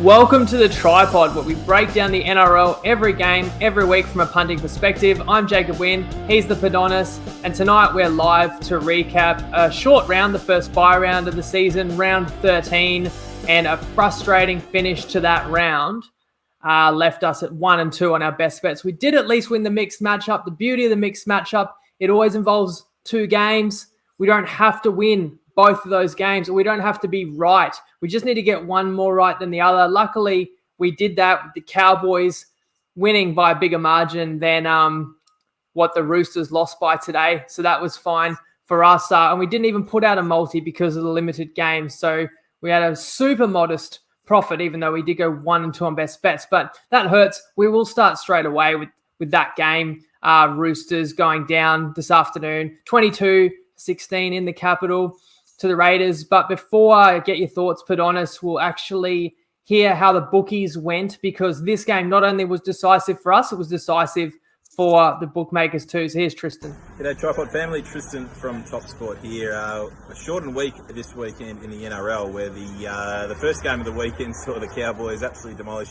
Welcome to the Tripod, where we break down the NRL every game, every week from a punting perspective. I'm Jacob Wynn, he's the Padonis, and tonight we're live to recap a short round, the first bye round of the season, round 13, and a frustrating finish to that round left us at 1 and 2 on our best bets. We did at least win the mixed matchup. The beauty of the mixed matchup, it always involves two games. We don't have to win both of those games. We don't have to be right. We just need to get one more right than the other. Luckily, we did that with the Cowboys winning by a bigger margin than what the Roosters lost by today. So that was fine for us. And we didn't even put out a multi because of the limited games. So we had a super modest profit, even though we did go 1 and 2 on best bets. But that hurts. We will start straight away with that game. Roosters going down this afternoon, 22-16 in the capital to the Raiders. But before I get your thoughts, Padonis, we'll actually hear how the bookies went, because this game not only was decisive for us, it was decisive for the bookmakers too. So here's Tristan. G'day Tripod family, Tristan from Top Sport here. A shortened week this weekend in the NRL, where the first game of the weekend saw the Cowboys absolutely demolish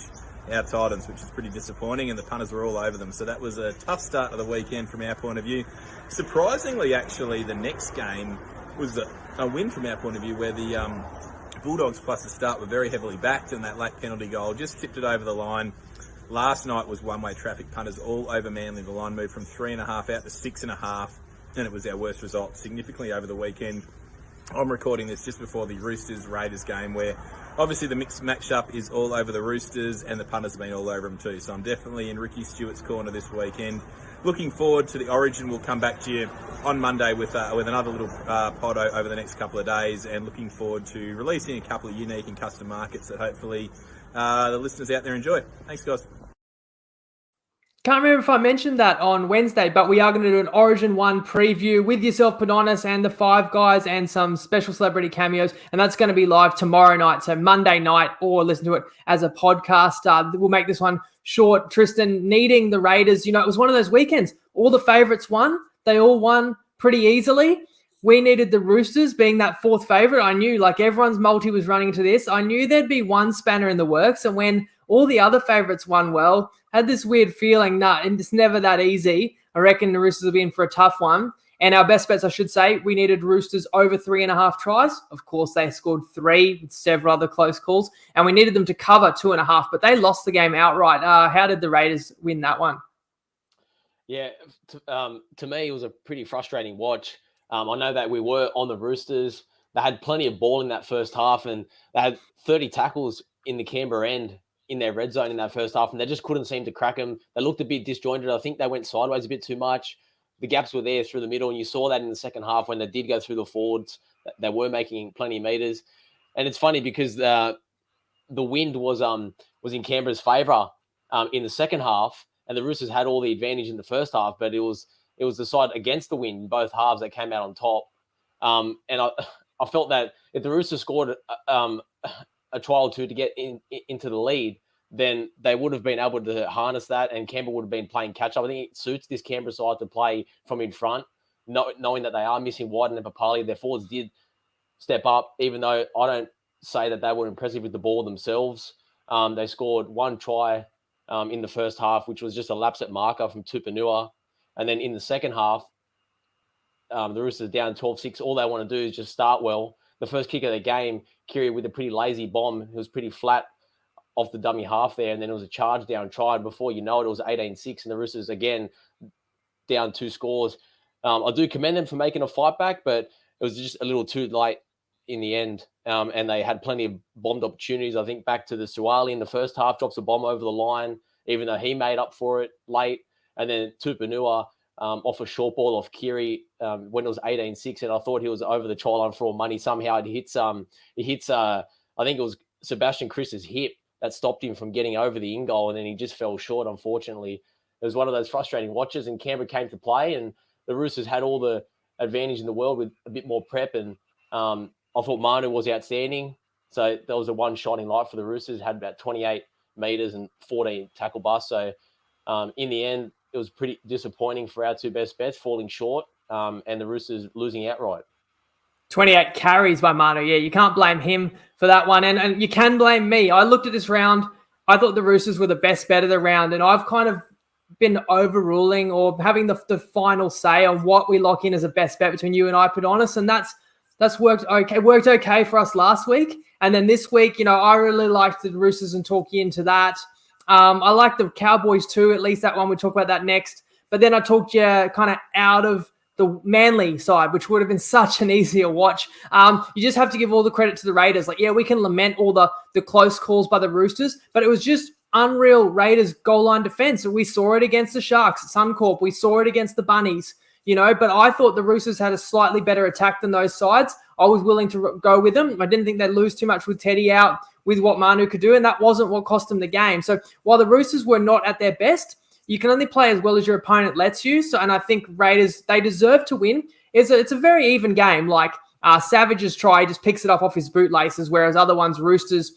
our Titans, which is pretty disappointing, and the punters were all over them. So that was a tough start of the weekend from our point of view. Surprisingly, actually, the next game was a win from our point of view, where the Bulldogs plus the start were very heavily backed, and that late penalty goal just tipped it over the line. Last night was one-way traffic, punters all over Manly. The line moved from 3.5 out to 6.5, and it was our worst result significantly over the weekend. I'm recording this just before the Roosters-Raiders game, where obviously the mixed matchup is all over the Roosters, and the punters have been all over them too. So I'm definitely in Ricky Stewart's corner this weekend. Looking forward to the Origin. We'll come back to you on Monday with another little pod over the next couple of days, and looking forward to releasing a couple of unique and custom markets that hopefully the listeners out there enjoy. Thanks, guys. Can't remember if I mentioned that on Wednesday, but we are going to do an Origin 1 preview with yourself, Padonis, and the Five Guys, and some special celebrity cameos, and that's going to be live tomorrow night, so Monday night, or listen to it as a podcast. We'll make this one short. Tristan, needing the Raiders, it was one of those weekends. All the favourites won. They all won pretty easily. We needed the Roosters being that fourth favourite. I knew, everyone's multi was running into this. I knew there'd be one spanner in the works, and when all the other favourites won well, had this weird feeling, and it's never that easy. I reckon the Roosters will be in for a tough one. And our best bets, I should say, we needed Roosters over 3.5 tries. Of course, they scored 3 with several other close calls. And we needed them to cover 2.5, but they lost the game outright. How did the Raiders win that one? Yeah, to me, it was a pretty frustrating watch. I know that we were on the Roosters. They had plenty of ball in that first half, and they had 30 tackles in the Canberra end in their red zone in that first half, and they just couldn't seem to crack them. They looked a bit disjointed. I think they went sideways a bit too much. The gaps were there through the middle, and you saw that in the second half when they did go through the forwards. They were making plenty of meters. And it's funny because the wind was in Canberra's favour in the second half, and the Roosters had all the advantage in the first half, but it was the side against the wind in both halves that came out on top. And I felt that if the Roosters scored a try or two to get into the lead, then they would have been able to harness that, and Canberra would have been playing catch-up. I think it suits this Canberra side to play from in front, knowing that they are missing White and Papali. Their forwards did step up, even though I don't say that they were impressive with the ball themselves. They scored 1 try in the first half, which was just a lapse at marker from Tupanua. And then in the second half, the Roosters down 12-6. All they want to do is just start well. The first kick of the game, Kiri with a pretty lazy bomb. It was pretty flat off the dummy half there, and then it was a charge down try. And before you know it, it was 18-6, and the Roosters again down 2 scores. I do commend them for making a fight back, but it was just a little too late in the end. And they had plenty of bombed opportunities. I think back to the Suwali in the first half, drops a bomb over the line, even though he made up for it late. And then Tupanua off a short ball off Kiri when it was 18-6, and I thought he was over the try line for all money. Somehow he hits I think it was Sebastian Chris's hip that stopped him from getting over the in-goal, and then he just fell short, unfortunately. It was one of those frustrating watches, and Canberra came to play, and the Roosters had all the advantage in the world with a bit more prep, and I thought Manu was outstanding. So there was a one shining light for the Roosters, had about 28 metres and 14 tackle busts. So in the end, it was pretty disappointing for our two best bets, falling short, and the Roosters losing outright. 28 carries by Manu. Yeah, you can't blame him for that one. And you can blame me. I looked at this round. I thought the Roosters were the best bet of the round. And I've kind of been overruling or having the final say on what we lock in as a best bet between you and I, Padonis. And that's worked okay for us last week. And then this week, I really liked the Roosters and talk you into that. I like the Cowboys too, at least that one. We'll talk about that next. But then I talked you kind of out of the Manly side, which would have been such an easier watch. You just have to give all the credit to the Raiders. We can lament all the close calls by the Roosters, but it was just unreal Raiders goal line defense. We saw it against the Sharks at Suncorp. We saw it against the Bunnies, but I thought the Roosters had a slightly better attack than those sides. I was willing to go with them. I didn't think they'd lose too much with Teddy out with what Manu could do, and that wasn't what cost them the game. So while the Roosters were not at their best, you can only play as well as your opponent lets you. So, and I think Raiders, they deserve to win. It's a very even game. Savage's try, he just picks it up off his bootlaces, whereas other ones, Roosters,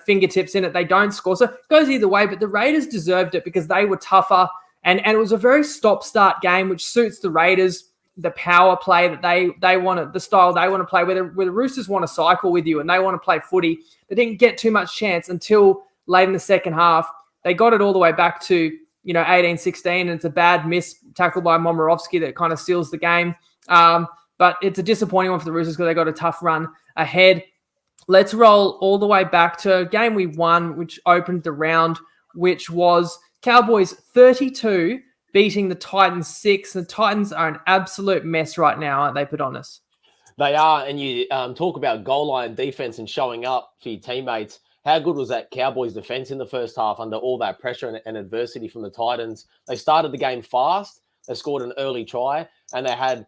fingertips in it, they don't score. So it goes either way, but the Raiders deserved it because they were tougher. And it was a very stop-start game, which suits the Raiders, the power play that they want, the style they want to play, where the Roosters want to cycle with you and they want to play footy. They didn't get too much chance until late in the second half. They got it all the way back to 18-16, and it's a bad miss tackle by Momirovski that kind of seals the game. But it's a disappointing one for the Roosters because they got a tough run ahead. Let's roll all the way back to a game we won, which opened the round, which was Cowboys 32 beating the Titans 6. The Titans are an absolute mess right now, aren't they, Padonis? They are, and you talk about goal line defense and showing up for your teammates. How good was that Cowboys defense in the first half under all that pressure and adversity from the Titans? They started the game fast. They scored an early try, and they had,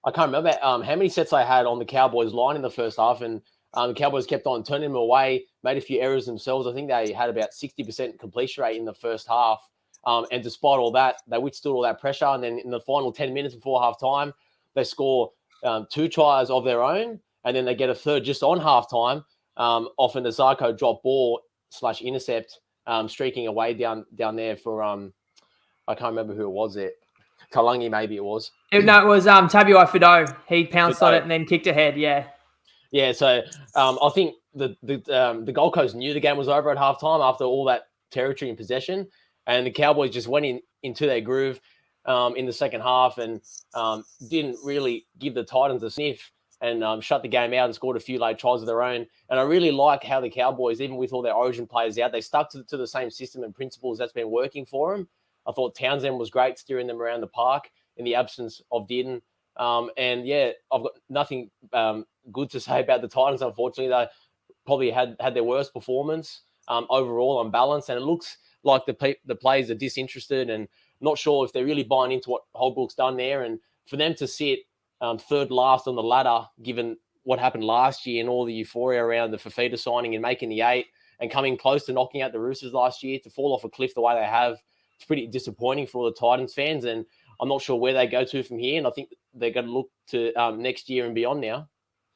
I can't remember how many sets they had on the Cowboys line in the first half, and the Cowboys kept on turning them away, made a few errors themselves. I think they had about 60% completion rate in the first half. And despite all that, they withstood all that pressure. And then in the final 10 minutes before halftime, they score 2 tries of their own, and then they get a third just on halftime. Off an Azarko drop ball / intercept, streaking away down there for I can't remember who it was there. Talangi, maybe it was. It was Tabuai Fido. He pounced on it and then kicked ahead. Yeah. Yeah. So I think the Gold Coast knew the game was over at halftime after all that territory in possession, and the Cowboys just went into their groove in the second half and didn't really give the Titans a sniff. And shut the game out and scored a few late tries of their own. And I really like how the Cowboys, even with all their origin players out, they stuck to the same system and principles that's been working for them. I thought Townsend was great steering them around the park in the absence of Dearden. And yeah, I've got nothing good to say about the Titans, unfortunately. They probably had their worst performance overall on balance. And it looks like the players are disinterested and not sure if they're really buying into what Holbrook's done there. And for them to sit third last on the ladder, given what happened last year and all the euphoria around the Fafita signing and making the 8 and coming close to knocking out the Roosters last year, to fall off a cliff the way they have, it's pretty disappointing for all the Titans fans. And I'm not sure where they go to from here. And I think they're going to look to next year and beyond now.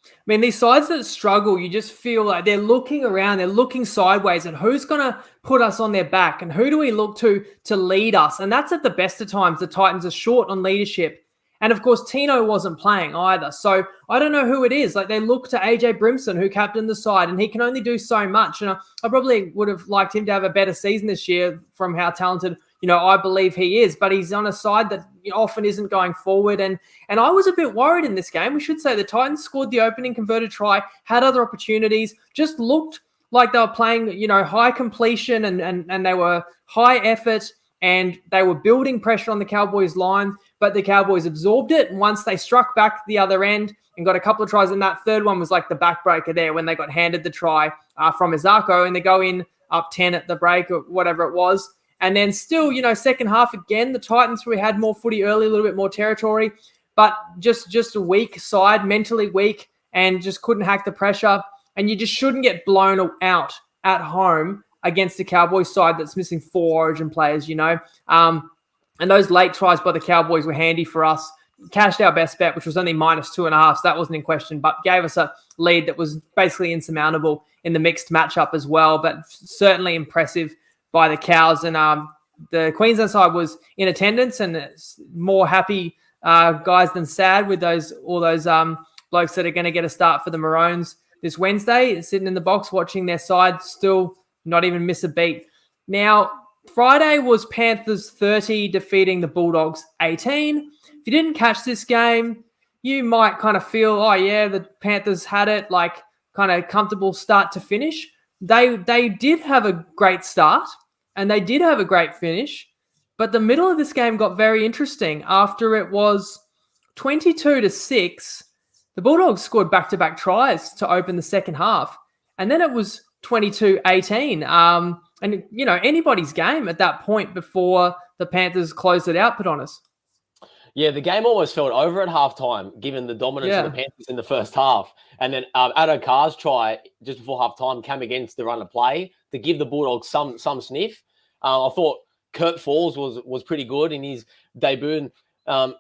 I mean, these sides that struggle, you just feel like they're looking around, they're looking sideways, and who's going to put us on their back and who do we look to lead us? And that's at the best of times. The Titans are short on leadership. And, of course, Tino wasn't playing either. So I don't know who it is. They look to AJ Brimson, who captained the side, and he can only do so much. And I probably would have liked him to have a better season this year from how talented, I believe he is. But he's on a side that often isn't going forward. And I was a bit worried in this game. We should say the Titans scored the opening converted try, had other opportunities, just looked like they were playing, high completion and they were high effort. And they were building pressure on the Cowboys line, but the Cowboys absorbed it. And once they struck back the other end and got a couple of tries, and that third one was like the backbreaker there when they got handed the try from Izako, and they go in up 10 at the break or whatever it was. And then still, second half again, the Titans, we had more footy early, a little bit more territory, but just a weak side, mentally weak, and just couldn't hack the pressure. And you just shouldn't get blown out at home against the Cowboys side that's missing 4 origin players, And those late tries by the Cowboys were handy for us. Cashed our best bet, which was only -2.5, so that wasn't in question, but gave us a lead that was basically insurmountable in the mixed matchup as well, but certainly impressive by the Cows. And the Queensland side was in attendance and more happy guys than sad with all those blokes that are going to get a start for the Maroons this Wednesday, sitting in the box watching their side still not even miss a beat. Now, Friday was Panthers 30 defeating the Bulldogs 18. If you didn't catch this game, you might kind of feel, oh yeah, the Panthers had it, like kind of comfortable start to finish. They did have a great start and they did have a great finish, but the middle of this game got very interesting. After it was 22-6, the Bulldogs scored back-to-back tries to open the second half, and then it was 22-18. And, you know, anybody's game at that point before the Panthers closed it out, Padonis. Yeah, the game almost felt over at halftime, given the dominance of the Panthers in the first half. And then Addo Carr's try just before halftime came against the run of play to give the Bulldogs some sniff. I thought Kurt Falls was pretty good in his debut.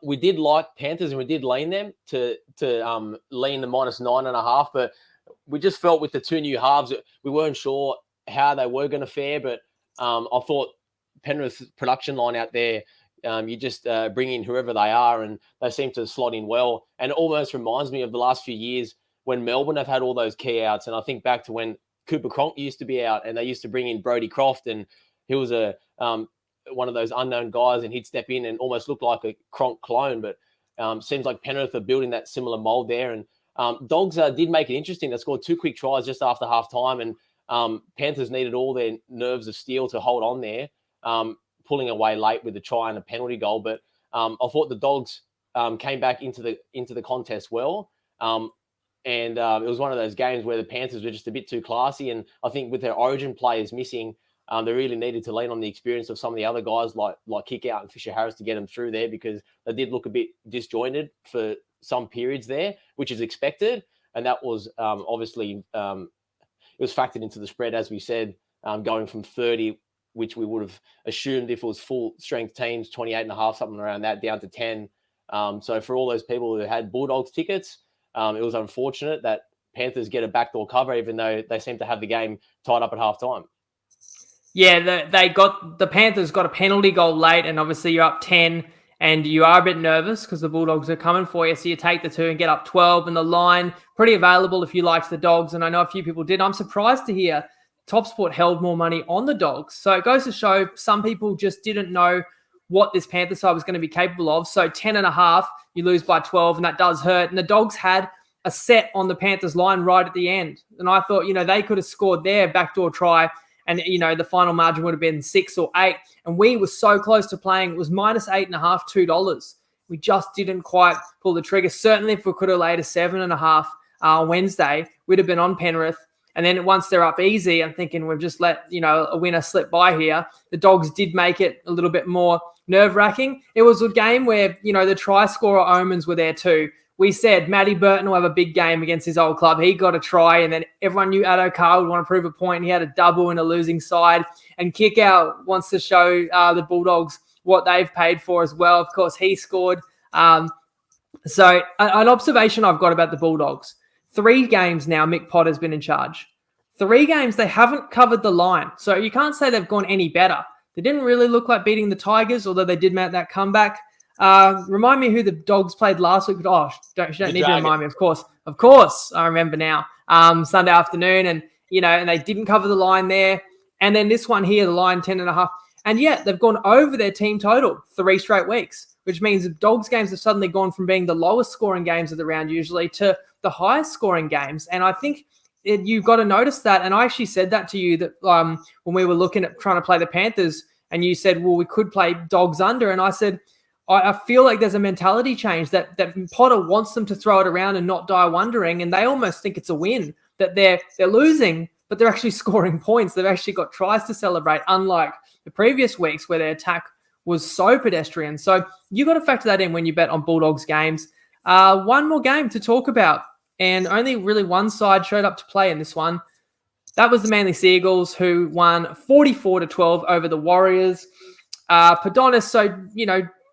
We did like Panthers and we did lean them to lean the -9.5, but we just felt with the two new halves, we weren't sure how they were going to fare. But I thought Penrith's production line out there, you just bring in whoever they are and they seem to slot in well. And it almost reminds me of the last few years when Melbourne have had all those key outs. And I think back to when Cooper Cronk used to be out and they used to bring in Brodie Croft, and he was one of those unknown guys, and he'd step in and almost look like a Cronk clone. But seems like Penrith are building that similar mold there. And Dogs did make it interesting. They scored 2 quick tries just after halftime, and Panthers needed all their nerves of steel to hold on there, pulling away late with a try and a penalty goal. But I thought the Dogs came back into the contest well. And it was one of those games where the Panthers were just a bit too classy. And I think with their origin players missing, they really needed to lean on the experience of some of the other guys like Kickout and Fisher Harris to get them through there, because they did look a bit disjointed for some periods there, which is expected. And that was obviously it was factored into the spread, as we said, going from 30, which we would have assumed if it was full strength teams, 28.5, something around that, down to 10. So for all those people who had Bulldogs tickets, it was unfortunate that Panthers get a backdoor cover, even though they seem to have the game tied up at halftime. Yeah, the Panthers got a penalty goal late, and obviously you're up 10, and you are a bit nervous because the Bulldogs are coming for you. So you take the 2 and get up 12, and the line pretty available if you liked the Dogs. And I know a few people did. I'm surprised to hear TopSport held more money on the Dogs. So it goes to show some people just didn't know what this Panther side was going to be capable of. So 10.5, you lose by 12, and that does hurt. And the Dogs had a set on the Panthers line right at the end. And I thought, they could have scored their backdoor try, and, the final margin would have been 6 or 8. And we were so close to playing. It was -8.5, $2. We just didn't quite pull the trigger. Certainly if we could have laid a 7.5 Wednesday, we'd have been on Penrith. And then once they're up easy, I'm thinking we've just let, a winner slip by here. The Dogs did make it a little bit more nerve-wracking. It was a game where, the try scorer omens were there too. We said Matty Burton will have a big game against his old club. He got a try, and then everyone knew Addo Carr would want to prove a point. He had a double in a losing side. And Kickout wants to show the Bulldogs what they've paid for as well. Of course, he scored. So an observation I've got about the Bulldogs. 3 games now Mick Potter's been in charge. 3 games they haven't covered the line. So you can't say they've gone any better. They didn't really look like beating the Tigers, although they did make that comeback. Remind me who the Dogs played last week. Oh, you don't need to remind me. Of course, I remember now. Sunday afternoon, and and they didn't cover the line there. And then this one here, the line 10.5, and yet they've gone over their team total 3 straight weeks, which means the Dogs games have suddenly gone from being the lowest scoring games of the round usually to the highest scoring games. And I think you've got to notice that. And I actually said that to you that when we were looking at trying to play the Panthers, and you said, well, we could play Dogs under, and I said, I feel like there's a mentality change that Potter wants them to throw it around and not die wondering, and they almost think it's a win, that they're losing, but they're actually scoring points. They've actually got tries to celebrate, unlike the previous weeks where their attack was so pedestrian. So you got to factor that in when you bet on Bulldogs games. One more game to talk about, and only really one side showed up to play in this one. That was the Manly Seagulls, who won 44-12 over the Warriors. Padonis, so,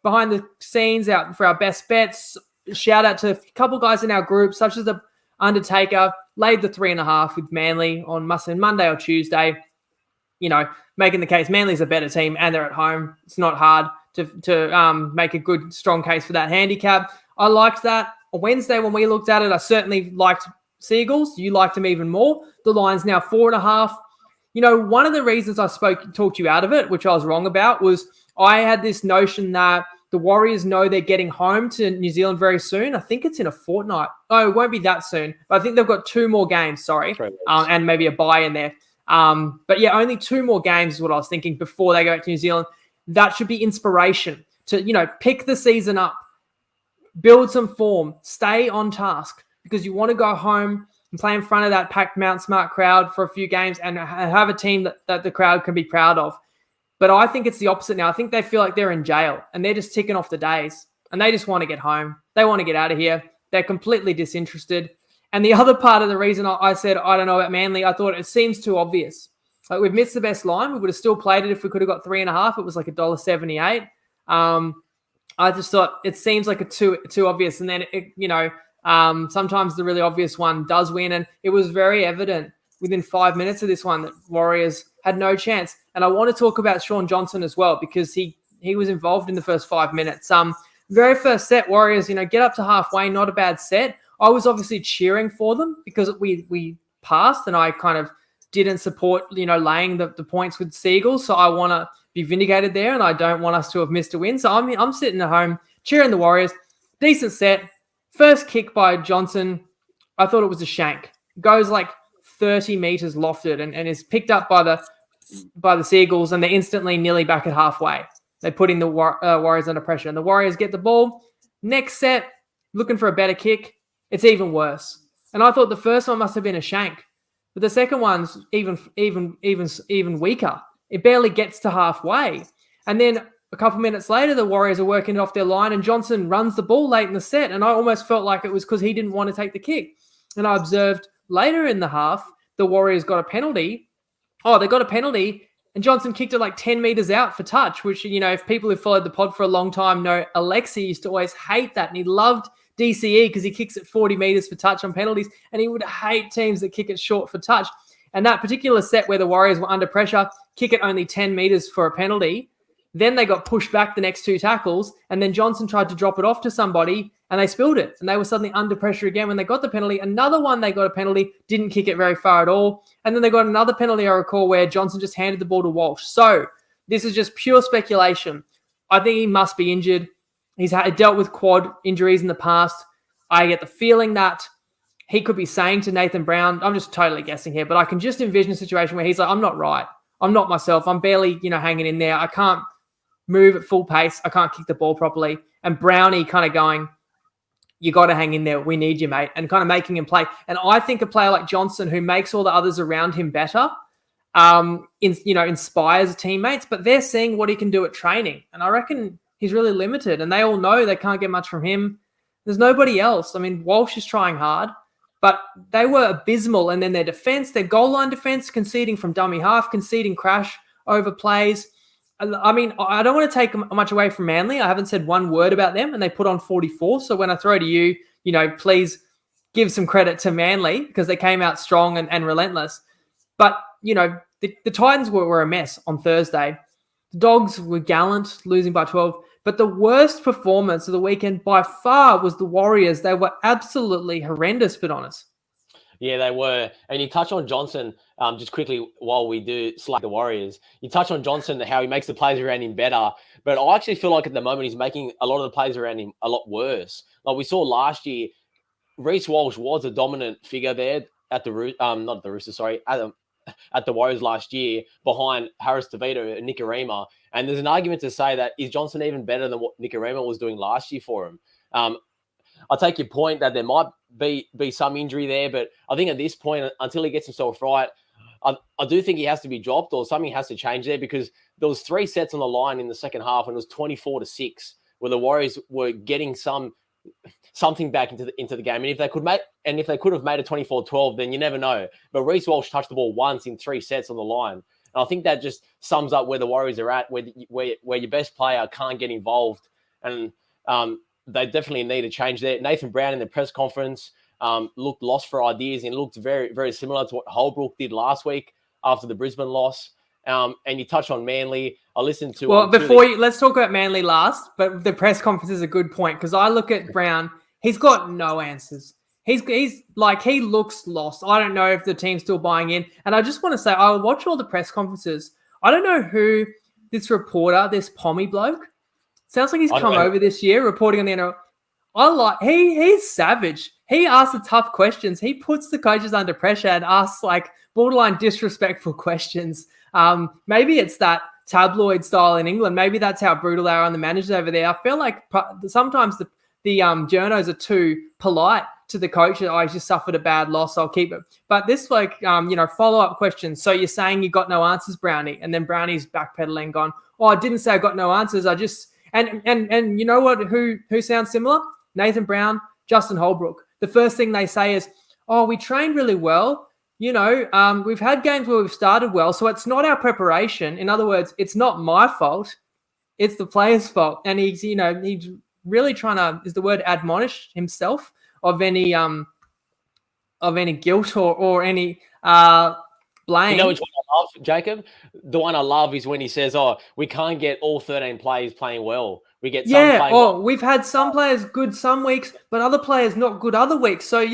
behind the scenes out for our best bets, shout out to a couple guys in our group, such as the Undertaker, laid the 3.5 with Manly on Monday or Tuesday. Making the case Manly's a better team and they're at home. It's not hard to make a good, strong case for that handicap. I liked that. On Wednesday, when we looked at it, I certainly liked Seagulls. You liked them even more. The line's now 4.5. One of the reasons I talked you out of it, which I was wrong about, was I had this notion that the Warriors know they're getting home to New Zealand very soon. I think it's in a fortnight. Oh, it won't be that soon. But I think they've got 2 more games, and maybe a bye in there. But yeah, only 2 more games is what I was thinking before they go back to New Zealand. That should be inspiration to, pick the season up, build some form, stay on task, because you want to go home and play in front of that packed Mount Smart crowd for a few games and have a team that the crowd can be proud of. But I think it's the opposite now. I think they feel like they're in jail and they're just ticking off the days and they just want to get home. They want to get out of here. They're completely disinterested. And the other part of the reason I said, I don't know about Manly, I thought it seems too obvious. Like, we've missed the best line. We would have still played it if we could have got 3.5. It was like $1.78. I just thought it seems like too obvious. And then, sometimes the really obvious one does win. And it was very evident within 5 minutes of this one that Warriors had no chance. And I want to talk about Sean Johnson as well, because he was involved in the first 5 minutes. Very first set, Warriors, get up to halfway, not a bad set. I was obviously cheering for them because we passed and I kind of didn't support, laying the points with Seagulls. So I want to be vindicated there and I don't want us to have missed a win. So I'm sitting at home cheering the Warriors. Decent set. First kick by Johnson, I thought it was a shank. Goes like 30 meters lofted and is picked up by the Seagulls, and they're instantly nearly back at halfway. They're putting the Warriors under pressure, and the Warriors get the ball. Next set, looking for a better kick. It's even worse. And I thought the first one must have been a shank, but the second one's even weaker. It barely gets to halfway. And then a couple minutes later, the Warriors are working it off their line, and Johnson runs the ball late in the set. And I almost felt like it was because he didn't want to take the kick. And I observed later in the half, the Warriors got a penalty. Oh, they got a penalty, and Johnson kicked it like 10 meters out for touch, which, if people who followed the pod for a long time know, Alexi used to always hate that. And he loved DCE because he kicks it 40 meters for touch on penalties, and he would hate teams that kick it short for touch. And that particular set where the Warriors were under pressure, kick it only 10 meters for a penalty. Then they got pushed back the next 2 tackles, and then Johnson tried to drop it off to somebody, and they spilled it. And they were suddenly under pressure again when they got the penalty. Another one, they got a penalty, didn't kick it very far at all. And then they got another penalty, I recall, where Johnson just handed the ball to Walsh. So this is just pure speculation. I think he must be injured. He's dealt with quad injuries in the past. I get the feeling that he could be saying to Nathan Brown, I'm just totally guessing here, but I can just envision a situation where he's like, I'm not right. I'm not myself. I'm barely, hanging in there. I can't move at full pace. I can't kick the ball properly. And Brownie kind of going, you got to hang in there. We need you, mate. And kind of making him play. And I think a player like Johnson, who makes all the others around him better, inspires teammates, but they're seeing what he can do at training. And I reckon he's really limited, and they all know they can't get much from him. There's nobody else. I mean, Walsh is trying hard, but they were abysmal. And then their defense, their goal line defense, conceding from dummy half, conceding crash over plays. I mean, I don't want to take much away from Manly. I haven't said one word about them, and they put on 44. So when I throw to you, please give some credit to Manly because they came out strong and relentless. But, the Titans were a mess on Thursday. The Dogs were gallant, losing by 12. But the worst performance of the weekend by far was the Warriors. They were absolutely horrendous, but honest. Yeah, they were. And you touch on Johnson just quickly while we do slag the Warriors. You touch on Johnson, how he makes the players around him better. But I actually feel like at the moment he's making a lot of the players around him a lot worse. Like we saw last year, Reece Walsh was a dominant figure there at the at the Warriors last year behind Harris DeVito and Nikorima. And there's an argument to say that is Johnson even better than what Nikorima was doing last year for him? I take your point that there might be some injury there, but I think at this point, until he gets himself right, I do think he has to be dropped or something has to change there, because there was 3 sets on the line in the second half and it was 24-6 where the Warriors were getting something back into the game. And if they could have made a 24-12, then you never know. But Reece Walsh touched the ball once in 3 sets on the line. And I think that just sums up where the Warriors are at, where your best player can't get involved. And they definitely need to change there. Nathan Brown in the press conference looked lost for ideas and looked very, very similar to what Holbrook did last week after the Brisbane loss. And you touch on Manly. I listened to... Well, let's talk about Manly last, but the press conference is a good point because I look at Brown. He's got no answers. He's like, he looks lost. I don't know if the team's still buying in. And I just want to say, I watch all the press conferences. I don't know who this reporter, this Pommy bloke, sounds like he's come over this year reporting on the NRL. He's savage. He asks the tough questions. He puts the coaches under pressure and asks like borderline disrespectful questions. Maybe it's that tabloid style in England. Maybe that's how brutal they are on the managers over there. I feel like sometimes the journos are too polite to the coach. I just suffered a bad loss. I'll keep it. But this follow-up question. So you're saying you got no answers, Brownie, and then Brownie's backpedaling, gone, oh, I didn't say I got no answers. I just and you know what? Who sounds similar? Nathan Brown, Justin Holbrook. The first thing they say is, oh, we trained really well. We've had games where we've started well, so it's not our preparation. In other words, it's not my fault. It's the players' fault. And he's really trying to, is the word admonish himself of any guilt or any blame. You know which one I love, Jacob? The one I love is when he says, oh, we can't get all 13 players playing well. We get some playing well. We've had some players good some weeks, but other players not good other weeks. So,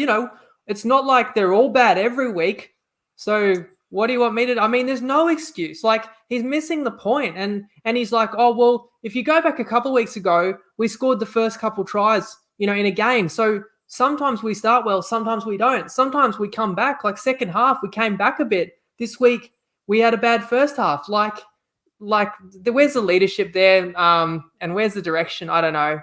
it's not like they're all bad every week. So what do you want me to do? I mean, there's no excuse. Like, he's missing the point. And he's like, oh, well, if you go back a couple of weeks ago, we scored the first couple tries, in a game. So sometimes we start well, sometimes we don't. Sometimes we come back, like second half, we came back a bit. This week, we had a bad first half. Like where's the leadership there? And where's the direction? I don't know.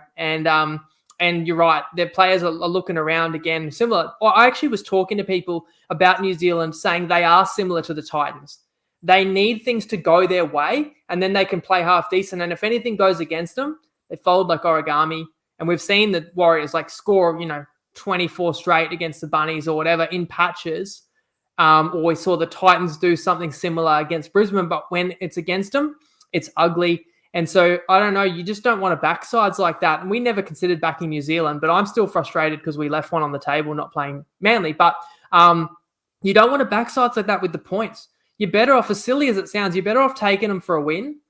And you're right, their players are looking around again, similar. I actually was talking to people about New Zealand saying they are similar to the Titans. They need things to go their way, and then they can play half decent. And if anything goes against them, they fold like origami. And we've seen the Warriors score, 24 straight against the Bunnies or whatever in patches. Or we saw the Titans do something similar against Brisbane, but when it's against them, it's ugly. And so, I don't know, you just don't want to back sides like that. And we never considered backing New Zealand, but I'm still frustrated because we left one on the table not playing Manly. But you don't want to back sides like that with the points. You're better off, as silly as it sounds, you're better off taking them for a win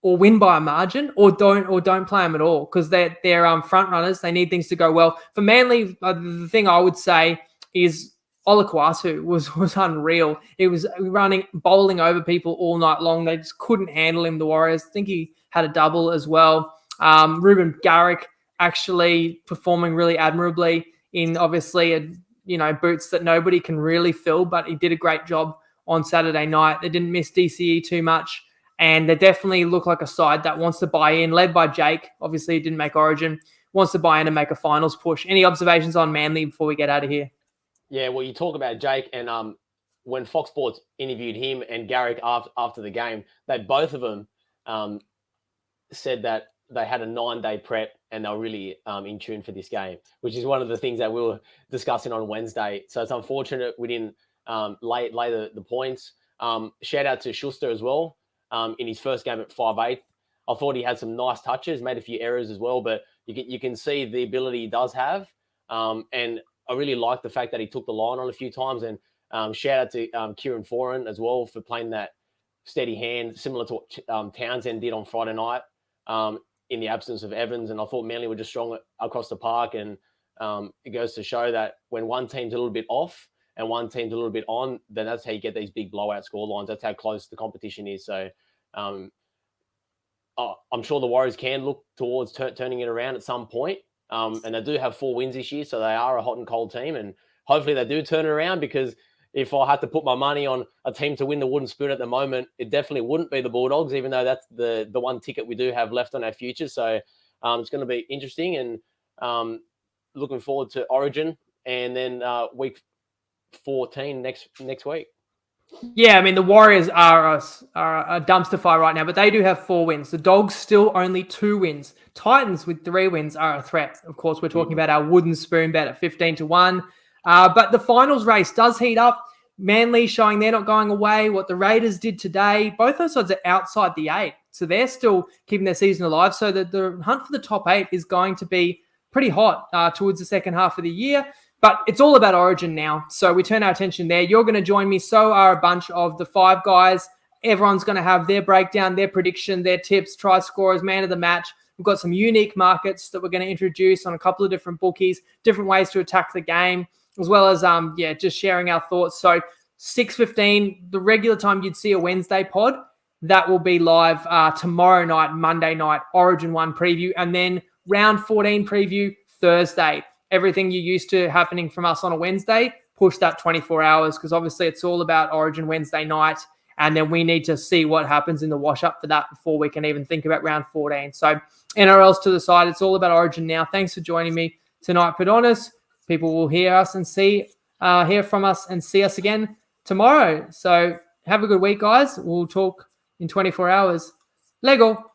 or win by a margin or don't play them at all because they're front runners. They need things to go well. For Manly, the thing I would say is Olakwatu was unreal. It was bowling over people all night long. They just couldn't handle him, the Warriors. I think he had a double as well. Ruben Garrick actually performing really admirably in obviously boots that nobody can really fill, but he did a great job on Saturday night. They didn't miss DCE too much, and they definitely look like a side that wants to buy in, led by Jake. Obviously, he didn't make Origin. Wants to buy in and make a finals push. Any observations on Manly before we get out of here? Yeah, well, you talk about Jake, and when Fox Sports interviewed him and Garrick after the game, both of them said that they had a 9-day prep and they were really in tune for this game, which is one of the things that we were discussing on Wednesday. So it's unfortunate we didn't lay the points. Shout out to Schuster as well in his first game at 5'8". I thought he had some nice touches, made a few errors as well, but you can see the ability he does have. And I really like the fact that he took the line on a few times, and shout out to Kieran Foran as well for playing that steady hand, similar to what Townsend did on Friday night in the absence of Evans. And I thought Manly were just strong across the park, and it goes to show that when one team's a little bit off and one team's a little bit on, then that's how you get these big blowout score lines. That's how close the competition is. So I'm sure the Warriors can look towards turning it around at some point. And they do have 4 wins this year, so they are a hot and cold team. And hopefully they do turn it around, because if I had to put my money on a team to win the wooden spoon at the moment, it definitely wouldn't be the Bulldogs, even though that's the one ticket we do have left on our future. So it's going to be interesting, and looking forward to Origin and then week 14 next week. Yeah, I mean, the Warriors are a dumpster fire right now, but they do have 4 wins. The Dogs still only 2 wins. Titans with 3 wins are a threat. Of course, we're talking about our wooden spoon bet at 15-1. But the finals race does heat up. Manly showing they're not going away. What the Raiders did today, both those sides are outside the 8. So they're still keeping their season alive. So the hunt for the top 8 is going to be pretty hot towards the second half of the year. But it's all about Origin now. So we turn our attention there. You're going to join me. So are a bunch of the 5 guys. Everyone's going to have their breakdown, their prediction, their tips, try scorers, man of the match, We've got some unique markets that we're going to introduce on a couple of different bookies, different ways to attack the game, as well as just sharing our thoughts. So 6:15, the regular time you'd see a Wednesday pod, that will be live tomorrow night, Monday night, Origin 1 preview, and then round 14 preview Thursday. Everything you're used to happening from us on a Wednesday, push that 24 hours, because obviously it's all about Origin Wednesday night, and then we need to see what happens in the wash-up for that before we can even think about round 14. So NRL's to the side. It's all about Origin now. Thanks for joining me tonight, Padonis. People will hear us and hear from us and see us again tomorrow. So have a good week, guys. We'll talk in 24 hours. Lego.